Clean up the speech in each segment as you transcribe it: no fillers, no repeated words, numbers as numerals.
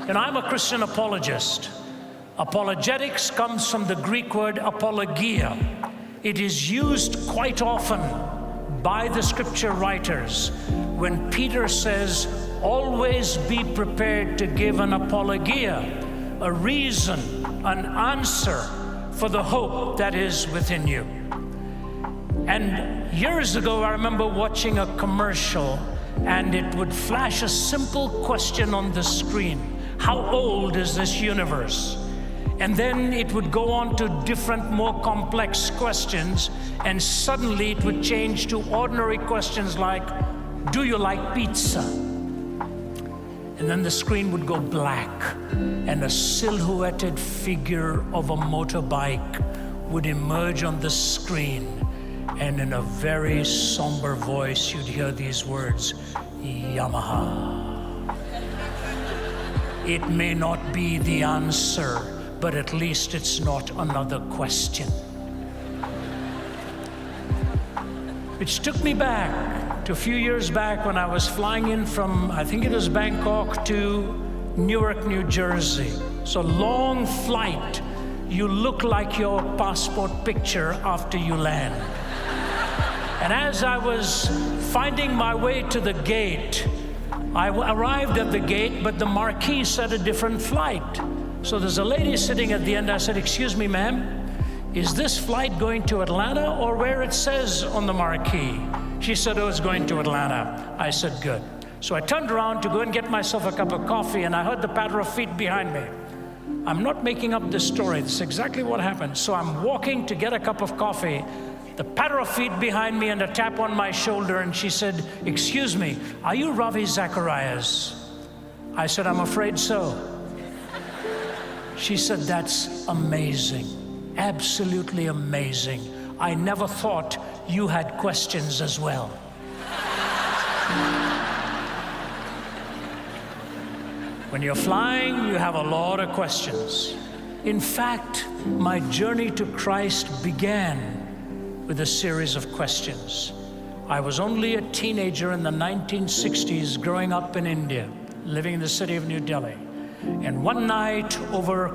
And I'm a Christian apologist. Apologetics comes from the Greek word apologia. It is used quite often by the scripture writers when Peter says, always be prepared to give an apologia, a reason, an answer for the hope that is within you. And years ago, I remember watching a commercial, and it would flash a simple question on the screen. How old is this universe? And then it would go on to different, more complex questions, and suddenly it would change to ordinary questions like, do you like pizza? And then the screen would go black, and a silhouetted figure of a motorbike would emerge on the screen. And in a very somber voice, you'd hear these words, Yamaha. It may not be the answer, but at least it's not another question. Which took me back to a few years back when I was flying in from, I think it was Bangkok to Newark, New Jersey. So long flight, you look like your passport picture after you land. And as I was finding my way to the gate, I arrived at the gate, but the marquee said a different flight. So there's a lady sitting at the end. I said, excuse me, ma'am, is this flight going to Atlanta or where it says on the marquee? She said, oh, it's going to Atlanta. I said, good. So I turned around to go and get myself a cup of coffee, and I heard the patter of feet behind me. I'm not making up this story. This is exactly what happened. So I'm walking to get a cup of coffee, the patter of feet behind me and a tap on my shoulder, and she said, excuse me, are you Ravi Zecharias? I said, I'm afraid so. She said, that's amazing, absolutely amazing. I never thought you had questions as well. When you're flying, you have a lot of questions. In fact, my journey to Christ began with a series of questions. I was only a teenager in the 1960s growing up in India, living in the city of New Delhi. And one night,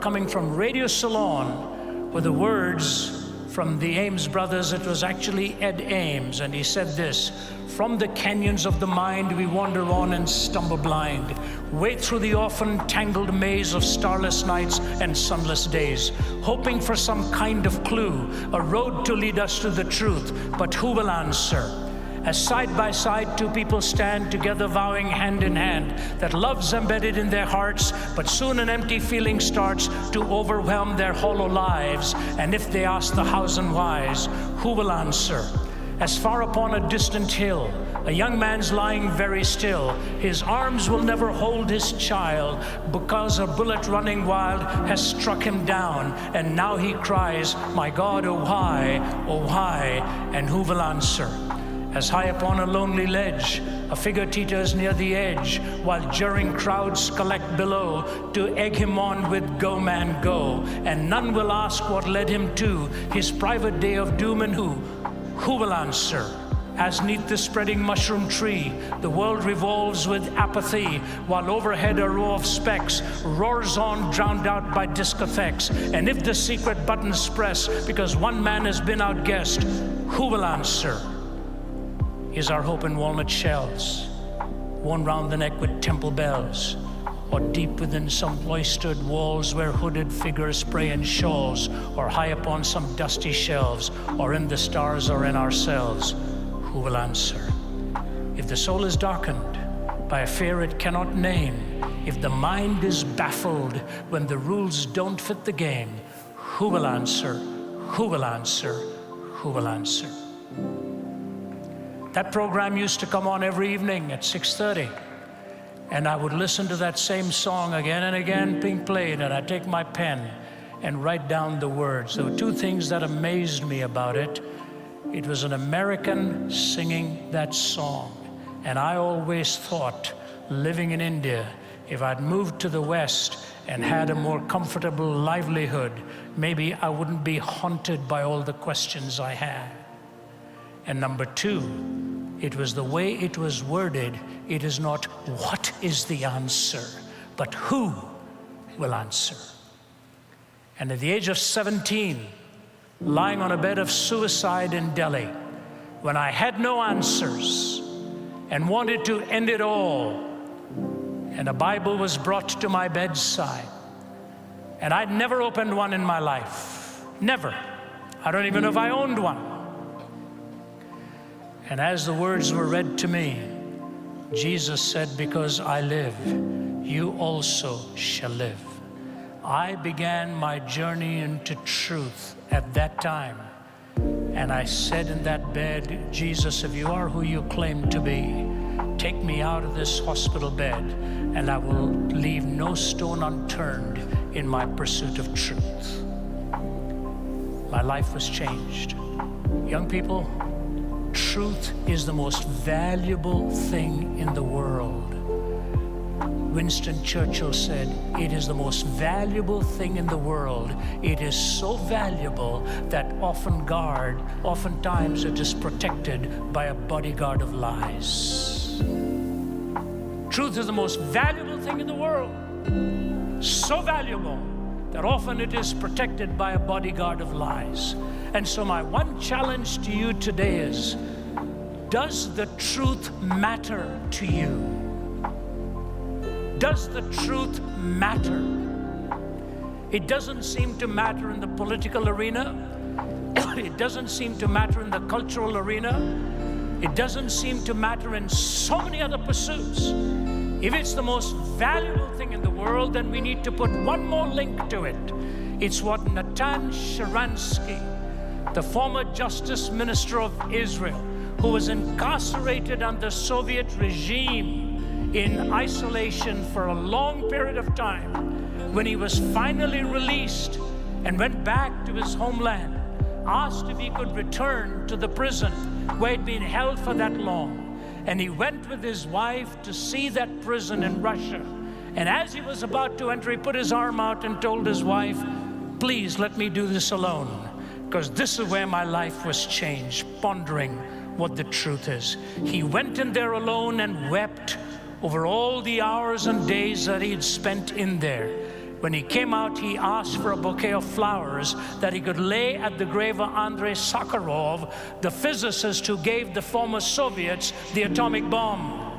coming from Radio Ceylon, were the words from the Ames brothers. It was actually Ed Ames, and he said this: from the canyons of the mind we wander on and stumble blind, wade through the often tangled maze of starless nights and sunless days, hoping for some kind of clue, a road to lead us to the truth, but who will answer? As side by side two people stand together, vowing hand in hand that love's embedded in their hearts, but soon an empty feeling starts to overwhelm their hollow lives. And if they ask the hows and whys, who will answer? As far upon a distant hill, a young man's lying very still. His arms will never hold his child, because a bullet running wild has struck him down. And now he cries, my God, oh why, and who will answer? As high upon a lonely ledge, a figure teeters near the edge, while jeering crowds collect below to egg him on with go man go. And none will ask what led him to his private day of doom, and who will answer? As neath the spreading mushroom tree, the world revolves with apathy, while overhead a row of specks roars on, drowned out by discotheques. And if the secret buttons press, because one man has been outguessed, who will answer? Is our hope in walnut shells, worn round the neck with temple bells, or deep within some cloistered walls where hooded figures pray in shawls, or high upon some dusty shelves, or in the stars or in ourselves? Who will answer? If the soul is darkened by a fear it cannot name, if the mind is baffled when the rules don't fit the game, who will answer? Who will answer? Who will answer? That program used to come on every evening at 6:30, and I would listen to that same song again and again being played, and I'd take my pen and write down the words. There were two things that amazed me about it. It was an American singing that song, and I always thought, living in India, if I'd moved to the West and had a more comfortable livelihood, maybe I wouldn't be haunted by all the questions I had. And number two, it was the way it was worded. It is not what is the answer, but who will answer. And at the age of 17, lying on a bed of suicide in Delhi, when I had no answers and wanted to end it all, and a Bible was brought to my bedside, and I'd never opened one in my life. Never. I don't even know if I owned one. And as the words were read to me, Jesus said, because I live, you also shall live. I began my journey into truth at that time. And I said in that bed, Jesus, if you are who you claim to be, take me out of this hospital bed, and I will leave no stone unturned in my pursuit of truth. My life was changed. Young people, truth is the most valuable thing in the world. Winston Churchill said, it is the most valuable thing in the world. It is so valuable that oftentimes it is protected by a bodyguard of lies. Truth is the most valuable thing in the world. So valuable that often it is protected by a bodyguard of lies. And so my one challenge to you today is, does the truth matter to you? Does the truth matter? It doesn't seem to matter in the political arena. It doesn't seem to matter in the cultural arena. It doesn't seem to matter in so many other pursuits. If it's the most valuable thing in the world, then we need to put one more link to it. It's what Natan Sharansky, the former justice minister of Israel, who was incarcerated under Soviet regime in isolation for a long period of time, when he was finally released and went back to his homeland, asked if he could return to the prison where he'd been held for that long. And he went with his wife to see that prison in Russia. And as he was about to enter, he put his arm out and told his wife, please let me do this alone, because this is where my life was changed, pondering what the truth is. He went in there alone and wept over all the hours and days that he had spent in there. When he came out, he asked for a bouquet of flowers that he could lay at the grave of Andrei Sakharov, the physicist who gave the former Soviets the atomic bomb.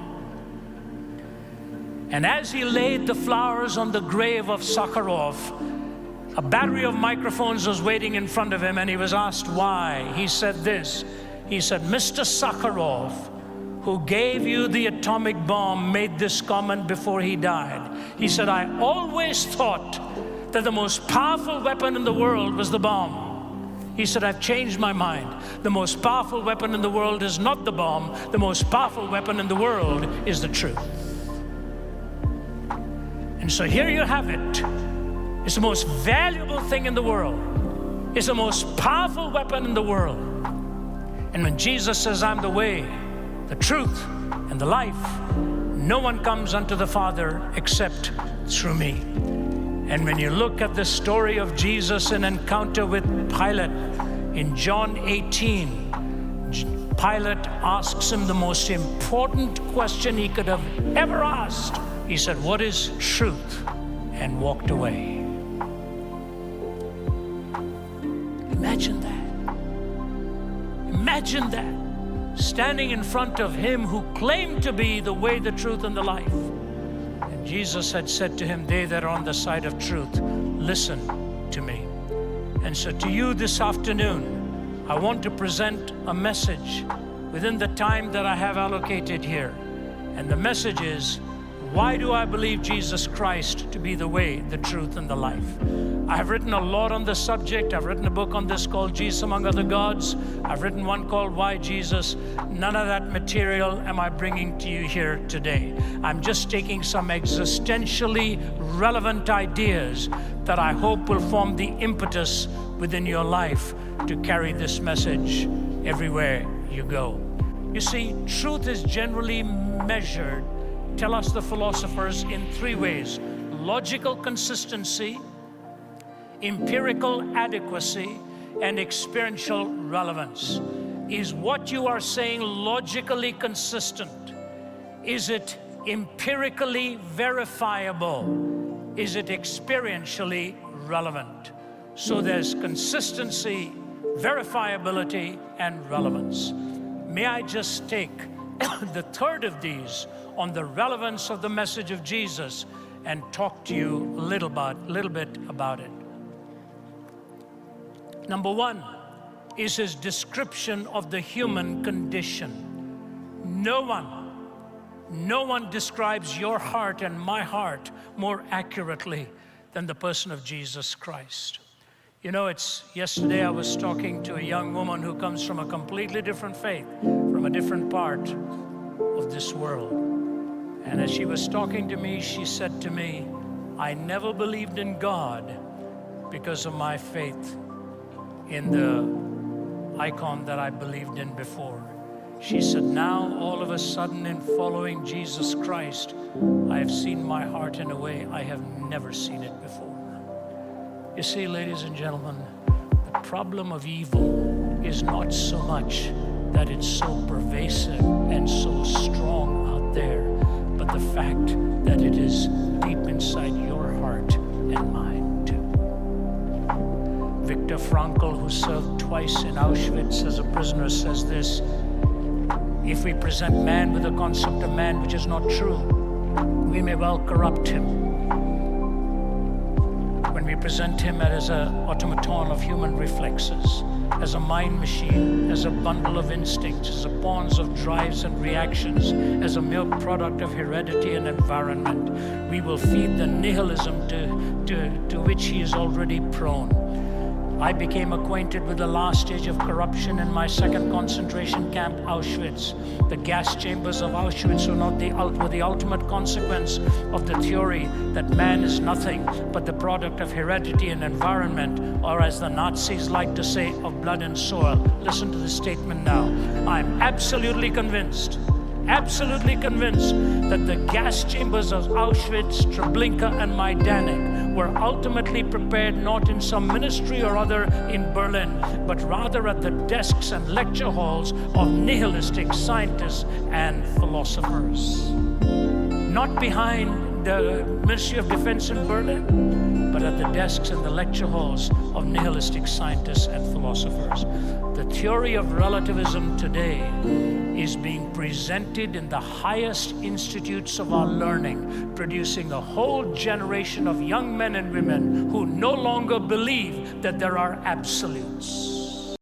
And as he laid the flowers on the grave of Sakharov, a battery of microphones was waiting in front of him, and he was asked why. He said this. He said, Mr. Sakharov, who gave you the atomic bomb, made this comment before he died. He said, I always thought that the most powerful weapon in the world was the bomb. He said, I've changed my mind. The most powerful weapon in the world is not the bomb. The most powerful weapon in the world is the truth. And so here you have it. It's the most valuable thing in the world. It's the most powerful weapon in the world. And when Jesus says, I'm the way, the truth, and the life, no one comes unto the Father except through me. And when you look at the story of Jesus' encounter with Pilate in John 18, Pilate asks him the most important question he could have ever asked. He said, what is truth? And walked away. Imagine that. Imagine that. Standing in front of him who claimed to be the way, the truth, and the life. And Jesus had said to him, they that are on the side of truth, listen to me. And so to you this afternoon, I want to present a message within the time that I have allocated here. And the message is, why do I believe Jesus Christ to be the way, the truth, and the life? I have written a lot on this subject. I've written a book on this called Jesus Among Other Gods. I've written one called Why Jesus. None of that material am I bringing to you here today. I'm just taking some existentially relevant ideas that I hope will form the impetus within your life to carry this message everywhere you go. You see, truth is generally measured, tell us the philosophers, in three ways: logical consistency, empirical adequacy, and experiential relevance. Is what you are saying logically consistent? Is it empirically verifiable? is it experientially relevant? So there's consistency, verifiability, and relevance. May I just take the third of these on the relevance of the message of Jesus and talk to you a little bit about it. Number one is his description of the human condition. No one describes your heart and my heart more accurately than the person of Jesus Christ. You know, yesterday I was talking to a young woman who comes from a completely different faith, from a different part of this world. And as she was talking to me, she said to me, I never believed in God because of my faith in the icon that I believed in before. She said, now all of a sudden in following Jesus Christ, I have seen my heart in a way I have never seen it before. You see, ladies and gentlemen, the problem of evil is not so much that it's so pervasive and so strong out there, but the fact that it is deep inside your heart and mine too. Viktor Frankl, who served twice in Auschwitz as a prisoner, says this: if we present man with a concept of man which is not true, we may well corrupt him. When we present him as an automaton of human reflexes, as a mind machine, as a bundle of instincts, as a pawn of drives and reactions, as a mere product of heredity and environment, we will feed the nihilism to which he is already prone. I became acquainted with the last stage of corruption in my second concentration camp, Auschwitz. The gas chambers of Auschwitz were the ultimate consequence of the theory that man is nothing but the product of heredity and environment, or as the Nazis like to say, of blood and soil. Listen to the statement now. I'm absolutely convinced that the gas chambers of Auschwitz, Treblinka, and Majdanek were ultimately prepared not in some ministry or other in Berlin, but rather at the desks and lecture halls of nihilistic scientists and philosophers. Not behind the Ministry of Defense in Berlin, but at the desks and the lecture halls of nihilistic scientists and philosophers. The theory of relativism today is being presented in the highest institutes of our learning, producing a whole generation of young men and women who no longer believe that there are absolutes.